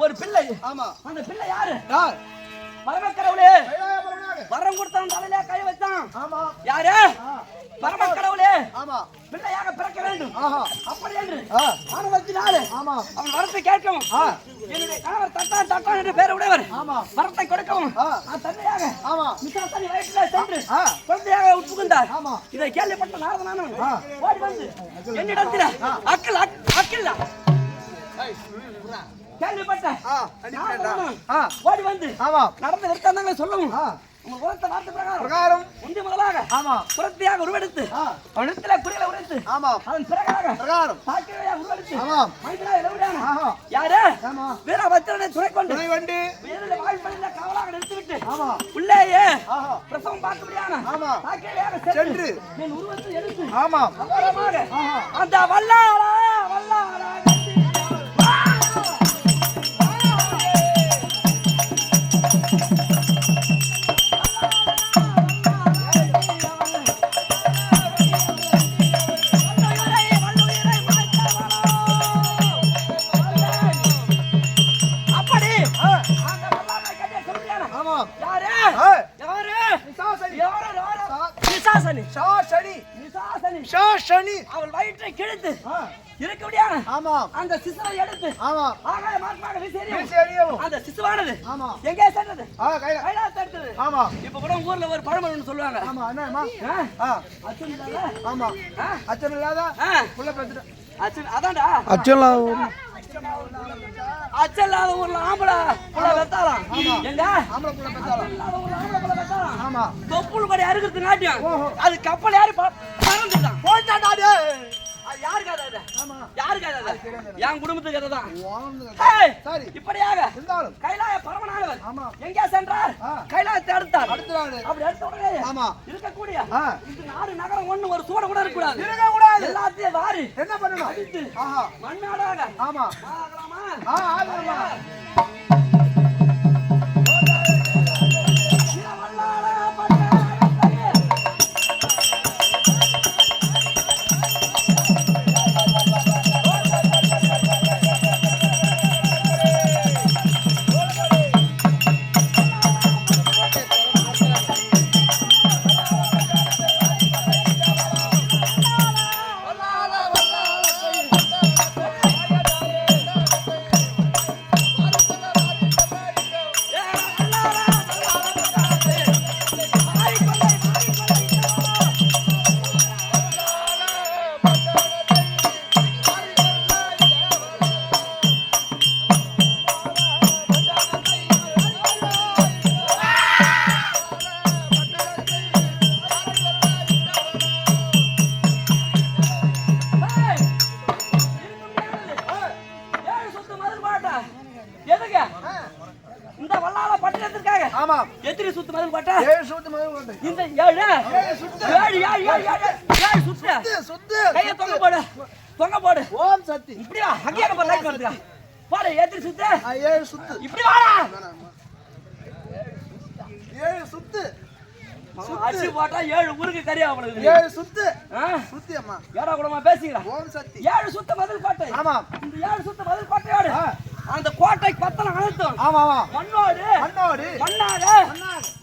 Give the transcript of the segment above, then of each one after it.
ஒரு பிள்ளை அந்த பிள்ளை யாரு பரமக்கடவுளே வரம் கொடுத்தான் தலையில கை வச்சான் யாரு பரமக்கடவுளே பிள்ளையாக பிறக்க வேண்டும் அப்படி என்று ஆனவத்தினாலே அவன் வரத்தை கேட்கவும் என்னுடைய கணவர் தட்டான் தட்டான் என்று பேர் உடையவர் வரத்தை கொடுக்கவும் தந்தையாக மிசாசனி வயிற்றிலே சென்று குழந்தையாக உட்புகுந்தார். இதை கேள்விப்பட்ட நாரதனான ஓடி வந்து என்னிடத்தில் அக்கல் அக்கல் கேள்விப்பட்ட ஓடி வந்து நடந்த விற்காந்தாங்க சொல்லவும் பிரகாரம் உண்டி முதலாக புறத்தையாக உருவெடுத்து அவனிடத்தில் குறியில உரைத்து அதன் பிரகாரம் சாக்கிரையாக உருவெடுத்து மனிதனாக யாரு வீரபத்திரனை துணை கொண்டு வீரனை வாய்ப்படைந்த காவலாக நிறுத்திவிட்டு உள்ளேயே பிரசவம் பார்க்கக்கூடியான சாக்கிரையாக சென்று என் உருவத்தை எடுத்து அப்புறமாக அந்த வல்லாரா வல்லாரா அப்படி சனி அவள் வயிற்றை கிழித்து இருக்க முடியாது. ஆமா அந்த சிசுவை எடுத்து ஆமா ஆகாய மார்க்கமாக வீசி எறியவும் அந்த சிசுவானது ஆமா எங்கே சென்றது? கைலாசம் எடுத்தது. ஆமா இப்ப கூட ஊர்ல ஒரு பழமொழி சொல்லுவாங்க. ஆமா என்னமா அச்சம் இல்லாத ஆமா அச்சம் இல்லாத புள்ள பெத்துற அச்சம் அதான்டா அச்சம் அச்சம் இல்லாத ஊர்ல ஆம்பளை புள்ள பெத்தாலாம். எங்க ஆம்பளை புள்ள பெத்தாலாம் இல்லாத ஊர்ல ஆம்பளை புள்ள பெத்தாலாம். ஆமா தொப்புள் கொடி அறுக்கிறது நாட்டியம். அது கப்பல் யாரு பறந்துட்டான் போட்டாடா. அது யாருக்கு அது? ஆமா யாருக்கு அது? என் குடும்பத்துக்கு அதுதான். சரி இப்படியாக இருந்தாலும் கைலாய பரமனானவர் ஆமா எங்கே சென்றார்? கைலாயத்தை அடுத்தார். அடுத்தாரு அப்படி அடுத்த உடனே ஆமா இருக்கக்கூடிய இந்த நாடு நகரம் ஒண்ணு ஒரு சூட கூட இருக்க கூடாது. எல்லாத்தையும் வாரி என்ன பண்ணணும்? அடித்து ஆஹா மண்ணாடாக ஆமா ஆகலாமா? ஆகலாமா ஆமா எத்தனை சுத்து மதில் போட்ட? 7 சுத்து மதில் போட்ட. இந்த 7 சுத்து கைய தொங்க போடு ஓம் சக்தி இப்படி வா அங்கேயே நம்ம லைட் வருதுடா போடு எத்தனை சுத்து? 7 சுத்து இப்படி வாடா 7 சுத்து அடிச்சு போட்டா 7 ஊருக்கு கறியா அவளுக்கு 7 சுத்து சுத்தி அம்மா ஏடா கூடமா பேசிக்கிறா ஓம் சக்தி 7 சுத்து மதில் கோட்டை. ஆமா இந்த 7 சுத்து மதில் கோட்டையோடு அந்த கோட்டை பத்தல அழுத்தம். ஆமா ஆமா மண்ணாக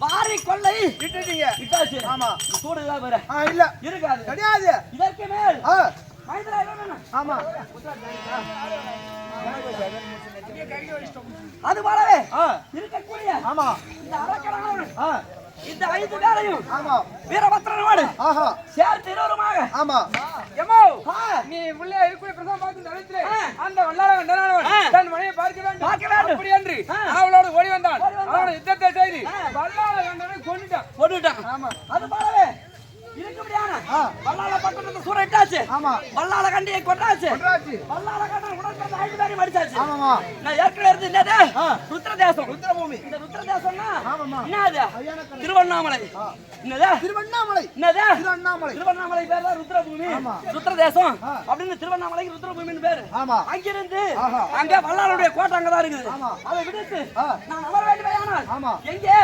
வாரி கொள்ளை விட்டுட்டீங்க விட்டாச்சு. ஆமா சூடு இல்ல பாரு இல்ல இருக்காது கிடையாது. இதற்கு மேல் மைதரா என்ன? ஆமா அது போலவே இருக்கக்கூடிய ஆமா இந்த அரக்கரான இந்த 5 பேரையும் ஆமா வீரபத்ரனோடு சேர்த்து இருவருமாக ஆமா எம்மோ நீ உள்ளே இருக்கக்கூடிய பிரசவம் பார்த்து நினைச்சே அந்த வல்லார வந்தனவன் தன் மனைவியை பார்க்க வேண்டும் அப்படி என்று அவளோடு ஓடி வந்தான். அவனை யுத்தத்தை செய்து வல்லார வந்தவனை கொன்னுட்டான். ஆமா அது போலவே இருக்கும்படியான வல்லால பட்டணத்தை சூறையிட்டாச்சு. ஆமா வல்லால கண்டியை கொண்டாச்சு. வல்லால கண்டன் உடன்பிறந்த 5 பேரையும் அடிச்சாச்சு. ஆமாமா நான் ஏற்கனவே இருந்து என்னது ருத்ரதேசம் ருத்ரபூமி. இந்த ருத்ரதேசம்னா என்னது? திருவண்ணாமலை. என்னது? திருவண்ணாமலை. என்னது? திருவண்ணாமலை. திருவண்ணாமலை பேர் தான் ருத்ரபூமி. ருத்ரதேசம் அப்படின்னு திருவண்ணாமலைக்கு ருத்ரபூமின்னு பேரு. ஆமா அங்கிருந்து அங்க வல்லாளுடைய கோட்டை அங்கதான் இருக்குது. அதை விடுத்து நான் அமர வேண்டுமையானால் எங்கே?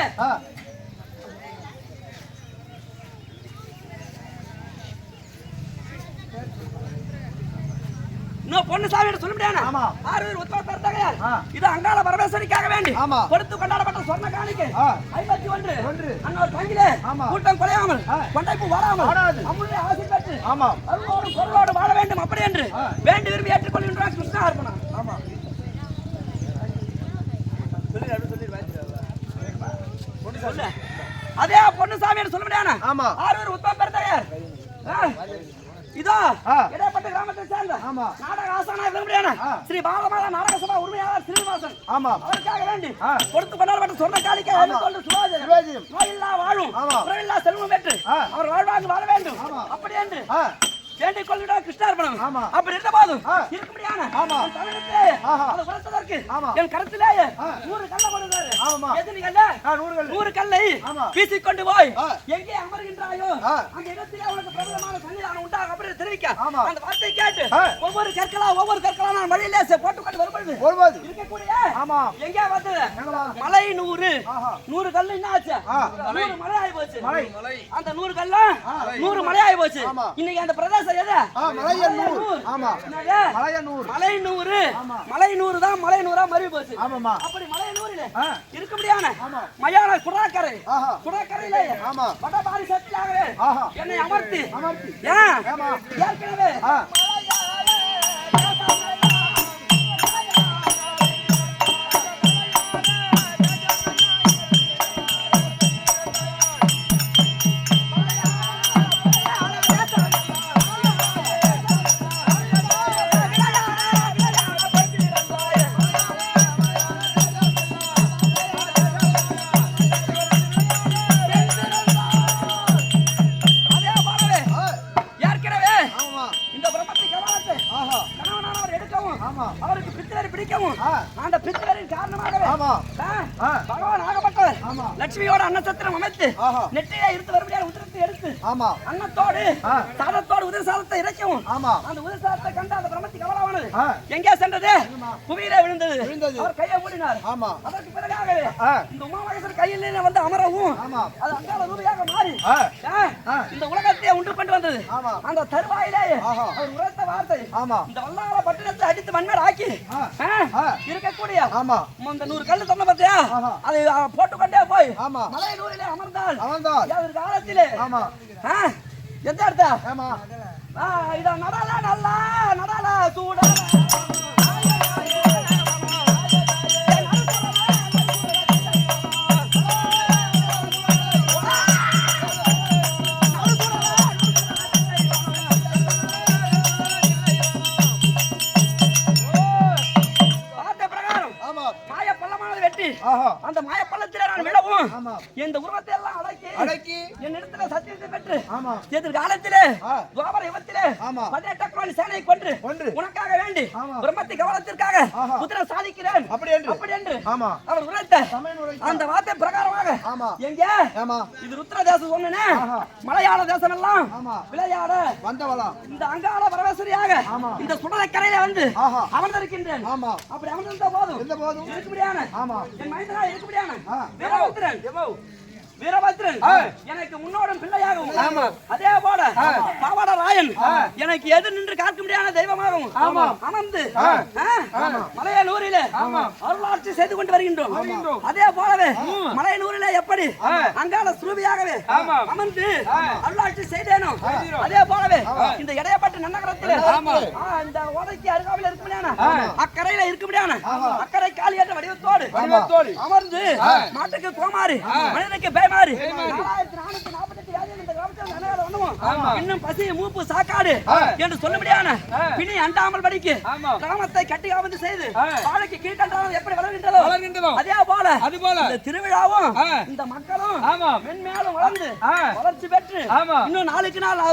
இன்னும் பொண்ணு சாமி சொல்ல முடியாது. ஆறுவர் உத்தரவு தரத்தாங்க. இது அங்காள பரமேஸ்வரிக்காக வேண்டி கொடுத்து கொண்டாடப்பட்ட சொர்ண காணிக்கை 51 அன்னோர் தங்கிலே கூட்டம் குறையாமல் கொண்டைப்பு வராமல் நம்முடைய ஆசை பெற்று அருளோடு பொருளோடு வாழ வேண்டும் அப்படி என்று வேண்டி விரும்பி ஏற்றுக்கொள்கின்றார் கிருஷ்ணா அர்ப்பணம். ஆமா சொல்லு அதே பொண்ணு சாமி சொல்ல முடியாது. ஆறுவர் உத்தரவு பெறத்தாங்க. இதோ இடைப்பட்ட கிராமத்தை சேர்ந்த நாடக ஆசானா விரும்புகிறேன் ஸ்ரீ பாலமாதா நாடக சபா உரிமையாளர் ஸ்ரீனிவாசன் அவருக்காக வேண்டி கொடுத்து கொண்டாடப்பட்ட சொன்ன காலிக்கை நோயில்லா வாழும் குறைவில்லா செல்வம் பெற்று அவர் வாழ்வாங்க வாழ வேண்டும் அப்படி என்று வேண்டிக் கொள்கிறோம் கிருஷ்ணார்பணம். அப்படி இருந்த போதும் இருக்க முடியாது. அதை உரைத்ததற்கு என் கருத்திலேயே 100 கல்ல போடுகிறாரு. எத்தனை கல்ல? 100 கல்லை வீசிக்கொண்டு போய் எங்கே அமர்கின்றாயோ அந்த இடத்திலே உனக்கு பிரபலமான சன்னிதானம் உண்டாகும் அப்படி தெரிவிக்க அந்த வார்த்தை கேட்டு ஒவ்வொரு கற்களா நான் வழியிலே போட்டுக்கொண்டு வரும்பொழுது இருக்கக்கூடிய எங்கே வந்தது மலை 100 கல்லு என்ன ஆச்சு? 100 மலை ஆகி போச்சு. அந்த 100 கல்ல 100 மலை ஆகி போச்சு. இன்னைக்கு அந்த பிரதேச மலை 100 தான் மலை 100 மறி போச்சு. அப்படி மலை 100 இருக்க முடியாத ஆமா. மயான குடாக்கரை ஆஹா. குடாக்கரையிலே ஆமா. வடபாரி சத்தியாகவே ஆஹா. என்னை அமர்த்தி அமர்த்தி. ஏன் ஆமா. ஏற்கனவே ஆ. அதே போலவே ஆ. ஏற்கனவே ஆமா. இந்த பிரம்மத்தை கவனத்தை ஆஹா. கணவனானவர் எடுக்கவும் ஆமா. அவருக்கு பித்தரை பிடிக்கவும் ஆ. அந்த பித்தரின் காரணமாகவே ஆமா. ஆ. பகவான் ஆகப்பட்டவர் ஆமா. லட்சுமியோட அன்னசத்திரம் அமைத்து ஆஹா. நெற்றியை இருந்து வரும்படியான உதிரத்தை எடுத்து ஆமா. அன்னத்தோடு ஆ. சாதத்தோடு உதிர சாதத்தை இறைக்கவும் ஆமா. அந்த உதிர சாதத்தை கண்டு அந்த பிரம்மத்தி கவனமானது ஆ. எங்கே சென்றது புவியிலே விழுந்தது விழுந்தது. அவர் கையை மூடினார் ஆமா. அதற்கு பிறகாகவே ஆ. இந்த உமாமகேஸ்வரர் கையில் வந்து அமரவும் ஆமா. அது அங்காள ரூபியாக மாறி ஆ. ஆ. இந்த உலகத்தை உண்டு கொண்டு வந்தது ஆமா. அந்த தருவாயிலே ஆஹா. அவர் உரைத்த வார்த்தை ஆமா. இந்த வல்லாள பட்டணத்தை அடித்து மண்மேல் ஆக்கி ஆ. ஆ. இருக்கக்கூடிய ஆமா. இந்த 100 கல்லு சொன்ன பார்த்தியா ஆஹா. அதை போட்டுக்கொண்டே போய் ஆமா. மலை நூறிலே அமர்ந்தால் அவன்தான். அவர் காலத்திலே ஆமா. ஆ, எந்த இடத்த ஆமா. இத நடல நல்லா நடல சூட ஆமா. மாய பள்ளமானது வெட்டி ஆஹா. அந்த மாய பள்ளத்திலே நான் விடவும் ஆமா. இந்த உருவத்தை எல்லாம் அடக்கி அடக்கி. என்னிடத்துல சத்தியத்தை பெற்று ஆமா. எதிர்காலத்திலே ஆ. துவாபர யுகத்திலே ஆமா. 18 கோடி சேனை கொன்று கொன்று. உனக்காக வேண்டி ஆமா. பிரம்மத்தை கவனத்திற்காக ஆஹா. குதிரை சாதிக்கிறேன் அப்படி என்று. அப்படி என்று ஆமா. அவர் உரைத்த சமயம் உரைத்தார். அந்த வார்த்தை பிரகாரமாக ஆமா. எங்க ஆமா. இது ருத்ர தேசம் சொன்னேனே ஆஹா. மலையாள தேசம் எல்லாம் ஆமா. விளையாட வந்தவளா. இந்த அங்காள பரமேஸ்வரியாக ஆமா. இந்த சுடலைக்கரையில வந்து ஆஹா. அமர்ந்திருக்கின்றேன் ஆமா. அப்படி அமர்ந்திருந்த போதும் எந்த போதும். இருக்கும்படியான ஆமா. என் மைந்தனா இருக்கும்படியான ஆ. வீரபத்ரன் வீரபத்ரன் எனக்கு முன்னோடும் பிள்ளையாகவும் ஆமா. அதே போல பாவாட ராயன் எனக்கு எது நின்று காக்க முடியாத தெய்வமாகவும் அமர்ந்து மலையனூரிலே அருளாட்சி செய்து கொண்டு வருகின்றோம். அதே போலவே மலையனூரிலே எப்படி அங்காள சுரூபியாகவே அமர்ந்து அருளாட்சி செய்தேனோ அதே போலவே இந்த இடையப்பட்ட நன்னகரத்திலே இந்த ஓதைக்கு அருகாமையில் இருக்கும்படியான அக்கறையில இருக்கும்படியான அக்கறை காலியற்ற வடிவத்தோடு அமர்ந்து மாட்டுக்கு கோமாரி மனிதனுக்கு பேமாரி 4448 யாரையும் இந்த கிராமத்தில் நனையாத வண்ணமும் இன்னும் பசி மூப்பு சாக்காடு என்று சொல்லும்படியான பிணி அண்டாமல் படிக்கு கிராமத்தை கட்டி காவந்து செய்து வாழைக்கு கீழ்கண்டாலும் எப்படி வளர்கின்றதோ அதே போல இந்த திருவிழாவும் இந்த மக்களும் மென்மேலும் வளர்ந்து வளர்ச்சி பெற்று இன்னும் நாளுக்கு நாள்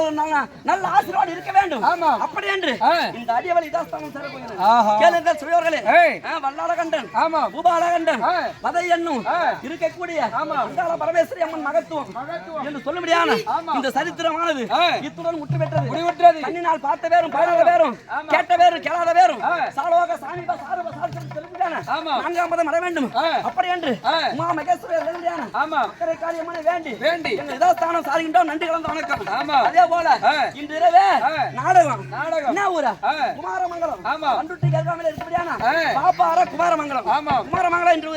நல்ல ஆசீர்வாதம் இருக்க வேண்டும். அப்படி என்று இந்த அடியவளி தாஸ்தானம் சேரப்போகிறது. கேளுங்கள் சுவையோர்களே, வல்லாளகண்டன் பூபாலகண்டன் வதை என்னும் இருக்கக்கூடிய அங்காள பரமேஸ்வரி அம்மன் மகத்துவம் என்று சொல்லும்படியான இந்த சரித்திரமானது இத்துடன் முற்று பெற்றது. கண்ணினால் பார்த்த பேரும் பாடாத பேரும் கேட்ட பேரும் கேளாத பேரும் சாலோக சாமிபா சாரப சாட்சி சொல்லும்படியான 4ஆம் பதம் அடைய வேண்டும். அப்படி என்று உமா மகேஸ்வரர் எழுதியான அக்கறை காரியமான வேண்டி எங்கள் இதாஸ்தானம் சாதிக்கின்றோம். நன்றி கலந்த வணக்கம். அதே போல இன்று இரவே நாடகம் என்ன ஊரா குமாரமங்கலம் பண்டுட்டி கேட்காமல் இருக்கப்படியான பாப்பார குமாரமங்கலம் இன்று